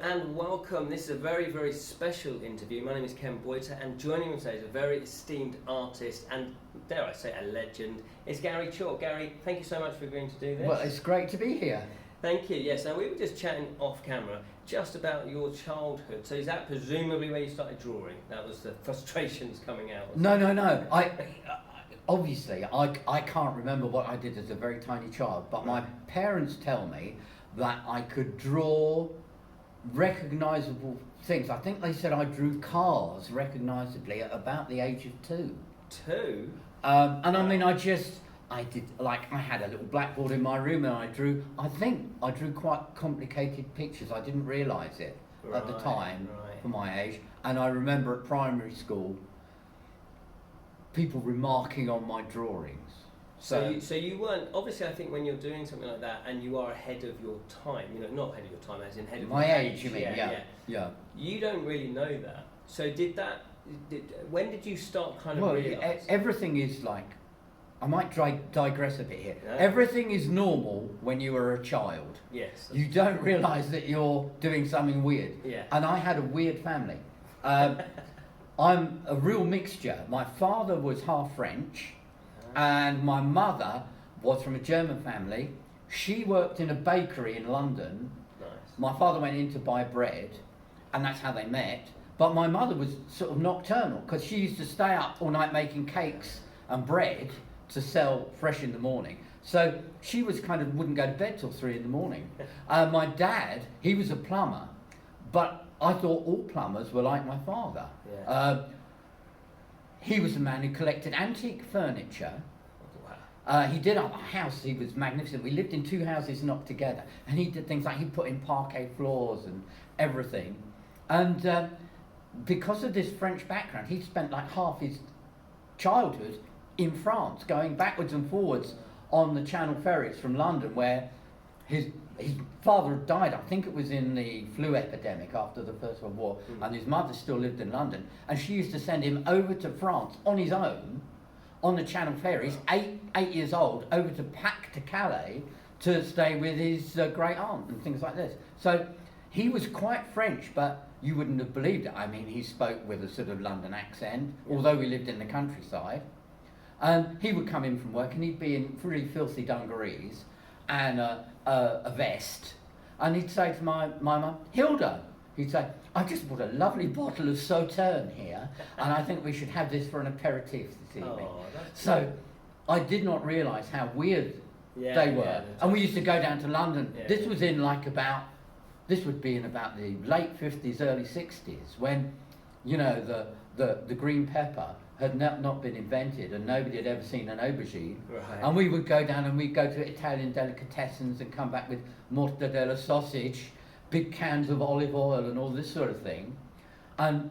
and welcome. This is a very, very special interview. My name is Ken Boyter, and joining me today is a very esteemed artist and, dare I say, a legend. It's Gary Chalk. Gary, thank you so much for agreeing to do this. Well, it's great to be here. Thank you. Yes, now we were just chatting off camera just about your childhood. So is that presumably where you started drawing? That was the frustrations coming out? No. Obviously, I can't remember what I did as a very tiny child, but my parents tell me that I could draw recognisable things. I think they said I drew cars recognisably at about the age of 2. 2? And I mean, I did, like, I had a little blackboard in my room and I drew quite complicated pictures. I didn't realise it at the time for my age. And I remember at primary school, people remarking on my drawings. So you weren't, obviously I think when you're doing something like that and you are ahead of your time, you know, not ahead of your time as in ahead of my your age, you mean, yeah. You don't really know that. So when did you start kind of realising? Everything is like, I might digress a bit here. No. Everything is normal when you are a child. Yes. You don't realise that you're doing something weird. Yeah. And I had a weird family. I'm a real mixture. My father was half French, and my mother was from a German family. She worked in a bakery in London. Nice. My father went in to buy bread, and that's how they met. But my mother was sort of nocturnal, because she used to stay up all night making cakes and bread to sell fresh in the morning. So she was wouldn't go to bed till 3 in the morning. My dad, he was a plumber, but I thought all plumbers were like my father. Yeah. He was a man who collected antique furniture. Wow. He did our house, he was magnificent. We lived in 2 houses knocked together. And he did things like he put in parquet floors and everything. And because of this French background, he spent like half his childhood in France, going backwards and forwards on the Channel ferries from London, where his father had died. I think it was in the flu epidemic after the First World War, and his mother still lived in London, and she used to send him over to France on his own on the Channel ferries, 8 years old, over to Calais to stay with his great aunt and things like this. So he was quite French, but you wouldn't have believed it. I mean, he spoke with a sort of London accent, although we lived in the countryside. And he would come in from work and he'd be in really filthy dungarees and a vest, and he'd say to my mum, Hilda, he'd say, I just bought a lovely bottle of Sauterne here, and I think we should have this for an aperitif this evening. So I did not realise how weird they were. Yeah, and we used to go down to London. Yeah, this was in this would be in about the late 50s, early 60s, when, you know, the green pepper had not been invented and nobody had ever seen an aubergine. Right. And we would go down and we'd go to Italian delicatessens and come back with mortadella sausage, big cans of olive oil and all this sort of thing. And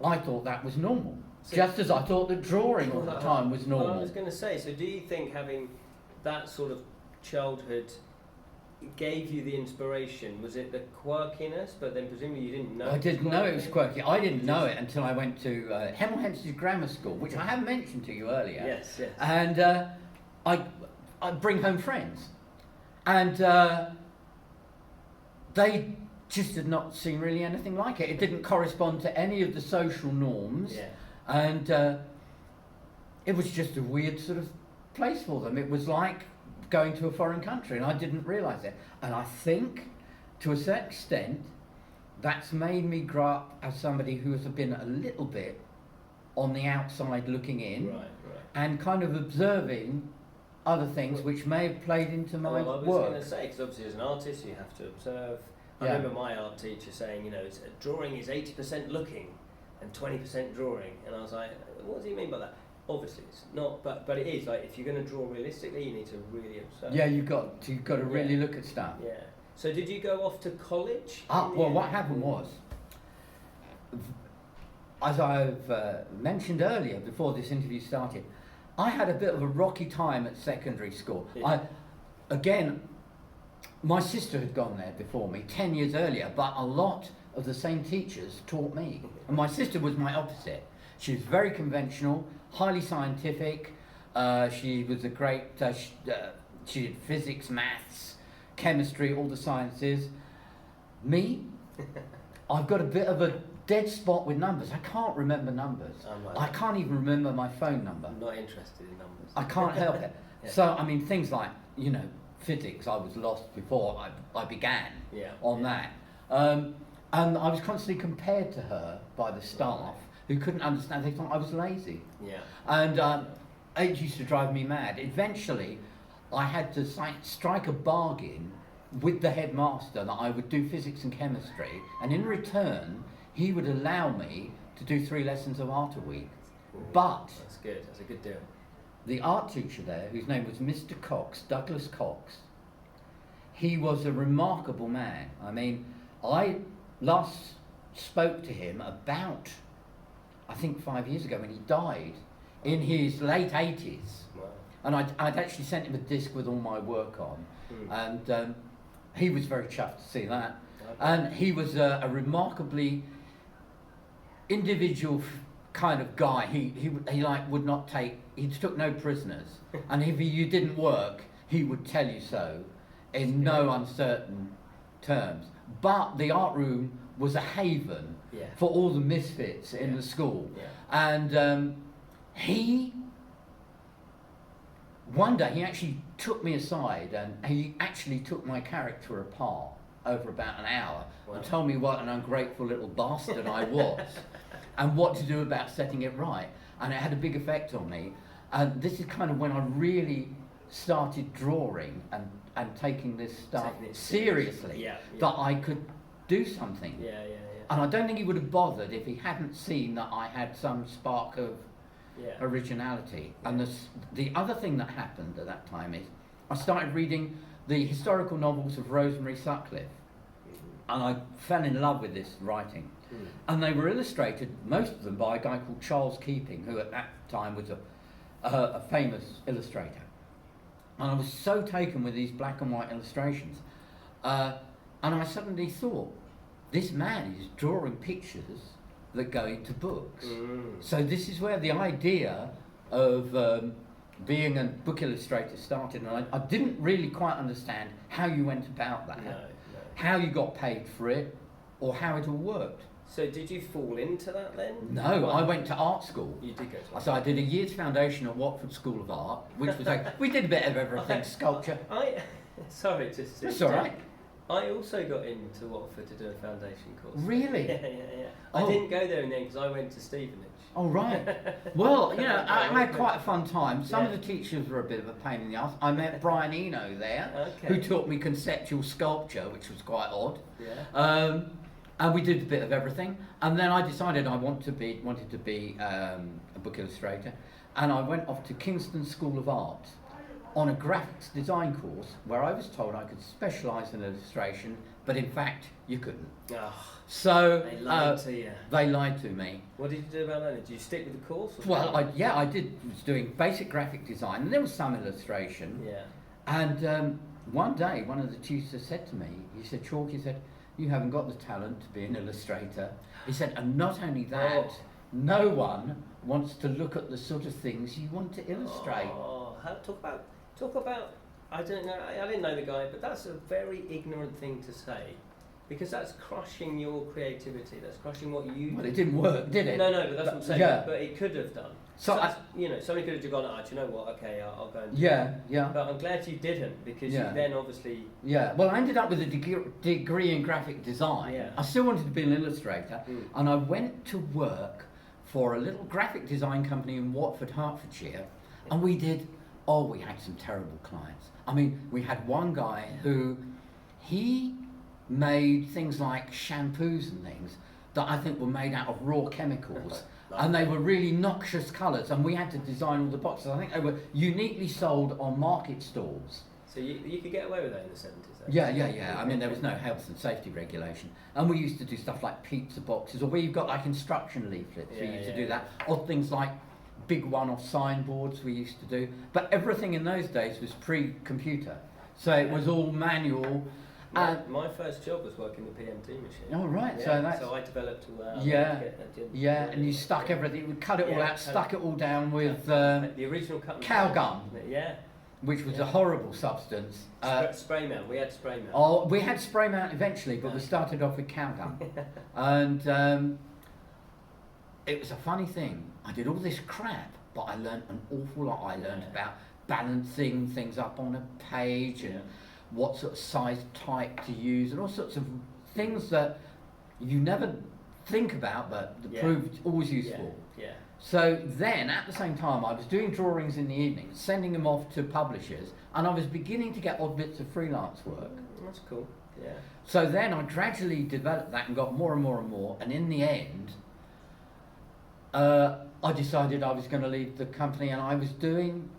I thought that was normal, just as I thought that drawing all the time was normal. Well, I was going to say, so do you think having that sort of childhood gave you the inspiration? Was it the quirkiness, but then presumably you didn't know? I didn't know it was quirky. I didn't know it until I went to Hemel Hempstead Grammar School, which I have mentioned to you earlier. Yes. And I bring home friends, and they just did not seem really anything like it. It didn't correspond to any of the social norms, and it was just a weird sort of place for them. It was like going to a foreign country, and I didn't realise it. And I think, to a certain extent, that's made me grow up as somebody who has been a little bit on the outside looking in, and kind of observing other things which may have played into my work. I was going to say, because obviously as an artist you have to observe. I remember my art teacher saying, you know, drawing is 80% looking and 20% drawing, and I was like, what does he mean by that? Obviously it's not, but it is, like, if you're going to draw realistically, you need to really observe. Yeah, you've got to really look at stuff. Yeah. So did you go off to college? Well, what happened was, as I've mentioned earlier, before this interview started, I had a bit of a rocky time at secondary school. Yeah. My sister had gone there before me 10 years earlier, but a lot of the same teachers taught me. And my sister was my opposite. She was very conventional, highly scientific. She was a great, she did physics, maths, chemistry, all the sciences. Me, I've got a bit of a dead spot with numbers. I can't remember numbers. I can't even remember my phone number. I'm not interested in numbers. I can't help it. Yeah. So, I mean, things like, physics, I was lost before I began on that. And I was constantly compared to her by the staff who couldn't understand. They thought I was lazy. Yeah. And it used to drive me mad. Eventually, I had to strike a bargain with the headmaster that I would do physics and chemistry, and in return, he would allow me to do 3 lessons of art a week. Ooh, but that's good. That's a good deal. The art teacher there, whose name was Mr. Cox, Douglas Cox, he was a remarkable man. I mean, I last spoke to him about, I think 5 years ago when he died, in his late 80s. Wow. And I'd actually sent him a disc with all my work on. And he was very chuffed to see that. Okay. And he was a remarkably individual kind of guy. He would not take, he took no prisoners. And if you didn't work, he would tell you so in no uncertain terms. But the art room was a haven for all the misfits in the school. Yeah. And one day he actually took me aside and he actually took my character apart over about an hour and told me what an ungrateful little bastard I was and what to do about setting it right. And it had a big effect on me. And this is kind of when I really started drawing and taking this stuff seriously, that I could do something. And I don't think he would have bothered if he hadn't seen that I had some spark of originality. And the other thing that happened at that time is I started reading the historical novels of Rosemary Sutcliffe, and I fell in love with this writing. And they were illustrated, most of them, by a guy called Charles Keeping, who at that time was a famous illustrator. And I was so taken with these black and white illustrations, and I suddenly thought, this man is drawing pictures that go into books. So this is where the idea of being a book illustrator started, and I didn't really quite understand how you went about that, how you got paid for it, or how it all worked. So did you fall into that then? No, I went to art school. You did go to art school. So I did a year's foundation at Watford School of Art, which was like, we did a bit of everything, sculpture. Sorry to That's all right. I also got into Watford to do a foundation course. Really? Yeah. I didn't go there in the end because I went to Stevenage. Oh, right. Well, I had quite a fun time. Some of the teachers were a bit of a pain in the ass. I met Brian Eno there, who taught me conceptual sculpture, which was quite odd. And we did a bit of everything. And then I decided I wanted to be a book illustrator. And I went off to Kingston School of Art on a graphics design course where I was told I could specialise in illustration, but in fact, you couldn't. So they lied to you. They lied to me. What did you do about that? Did you stick with the course? Well, I did. Was doing basic graphic design, and there was some illustration. Yeah. And one day, one of the tutors said to me, he said, "Chalk," he said, "you haven't got the talent to be an illustrator." He said, "And not only that, no one wants to look at the sort of things you want to illustrate." Talk about. I don't know. I didn't know the guy, but that's a very ignorant thing to say. Because that's crushing your creativity. That's crushing what you do. Well, it didn't work, did it? No, but that's what I'm saying. Yeah. But it could have done. So somebody could have just gone, do you know what? Okay, I'll go and do Yeah. But I'm glad you didn't, because you then obviously... Yeah, well, I ended up with a degree in graphic design. Yeah. I still wanted to be an illustrator, and I went to work for a little graphic design company in Watford, Hertfordshire, and we had some terrible clients. I mean, we had one guy who, he made things like shampoos and things that I think were made out of raw chemicals, and they were really noxious colours, and we had to design all the boxes. I think they were uniquely sold on market stalls. So you could get away with that in the 70s? Yeah. I mean, there was no health and safety regulation, and we used to do stuff like pizza boxes, or where you've got like instruction leaflets. We used to do that, or things like big one-off signboards we used to do. But everything in those days was pre-computer, so it was all manual. My first job was working the PMT machine. Oh, right. Yeah, so I developed all that. And you stuck everything, we cut it all out, stuck it all down with the original cut cow gum. which was a horrible substance. Spray mount. We had spray mount. Oh, we had spray mount eventually, but we started off with cow gum. And it was a funny thing. I did all this crap, but I learned an awful lot. I learned about balancing things up on a page and what sort of size type to use and all sorts of things that you never think about, but proved always useful. Yeah. So then, at the same time, I was doing drawings in the evening, sending them off to publishers, and I was beginning to get odd bits of freelance work. That's cool. Yeah. So then I gradually developed that and got more and more and more, and in the end, I decided I was going to leave the company, and I was doing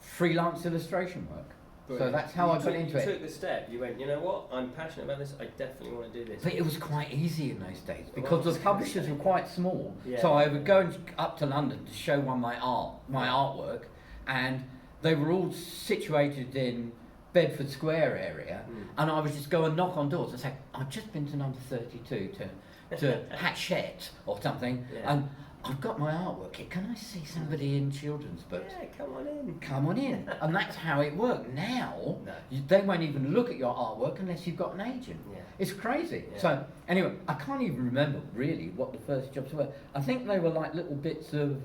freelance illustration work. Brilliant. So that's how I got into it. You took the step. You went, you know what? I'm passionate about this. I definitely want to do this. But it was quite easy in those days because the publishers were quite small. So I would go up to London to show one my artwork, and they were all situated in Bedford Square area, and I would just go and knock on doors and say, I've just been to number 32 to Hatchette or something, and I've got my artwork here. Can I see somebody in children's books? Yeah, come on in. Come on in. And that's how it worked. Now, they won't even look at your artwork unless you've got an agent. Yeah. It's crazy. Yeah. So, anyway, I can't even remember really what the first jobs were. I think they were like little bits of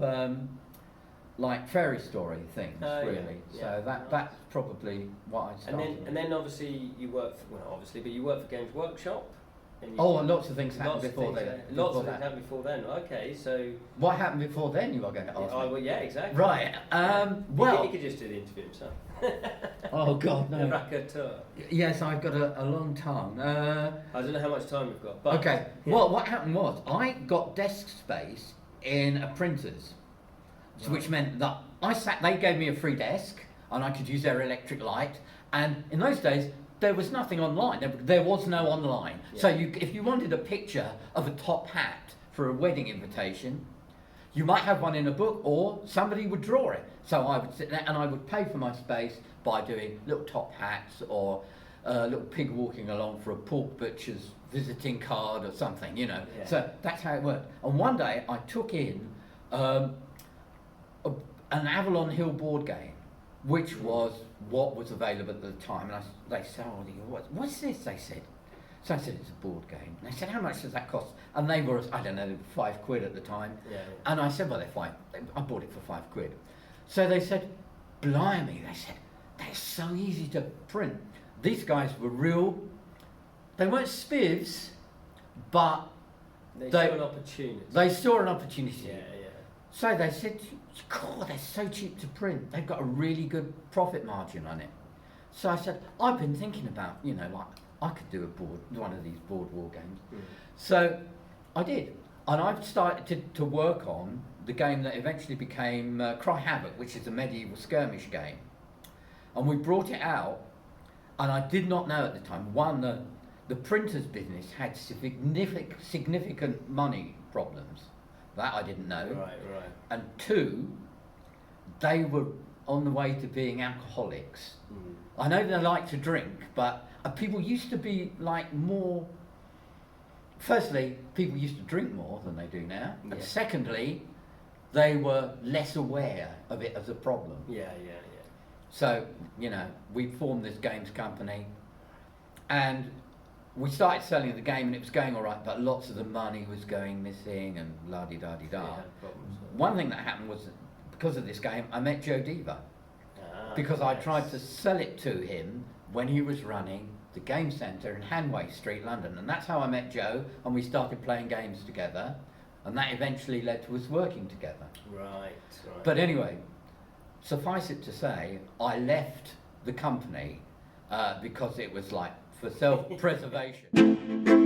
like fairy story things, really. So that's probably what I started. And then obviously you worked for, but you worked for Games Workshop. And lots of things happened before then. Lots of things happened before then. Okay, so what happened before then? You are going to ask me. Oh, well, yeah, exactly. Right. Well, he could just do the interview himself. Oh God, no. The raconteur. Yes, I've got a long tongue. I don't know how much time we've got. But okay. Well, what happened was I got desk space in a printer's, which meant that they gave me a free desk and I could use their electric light. And in those days, there was nothing online. There was no online. Yeah. So if you wanted a picture of a top hat for a wedding invitation, you might have one in a book, or somebody would draw it. So I would sit there and I would pay for my space by doing little top hats or a little pig walking along for a pork butcher's visiting card or something, Yeah. So that's how it worked. And one day I took in an Avalon Hill board game, which was what was available at the time. And they said, what's this? They said. So I said, it's a board game. And they said, how much does that cost? And they were, I don't know, £5 at the time. Yeah. And I said, well, they're fine. I bought it for £5. So they said, blimey, they said, they're so easy to print. These guys were real, they weren't spivs, but they saw an opportunity. They saw an opportunity. Yeah. So they said, God, they're so cheap to print. They've got a really good profit margin on it. So I said, I've been thinking about, like I could do one of these board war games. So I did. And I've started to work on the game that eventually became Cry Havoc, which is a medieval skirmish game. And we brought it out, and I did not know at the time, one, the printer's business had significant money problems. That I didn't know. Right. And two, they were on the way to being alcoholics. I know they like to drink, but people used to be like more. Firstly, people used to drink more than they do now. Yeah. And secondly, they were less aware of it as a problem. Yeah. So, we formed this games company, and we started selling the game and it was going all right, but lots of the money was going missing and la-di-da-di-da. One thing that happened was, because of this game, I met Joe Diva. Because I tried to sell it to him when he was running the game centre in Hanway Street, London. And that's how I met Joe, and we started playing games together. And that eventually led to us working together. Right. But anyway, suffice it to say, I left the company because it was like for self-preservation.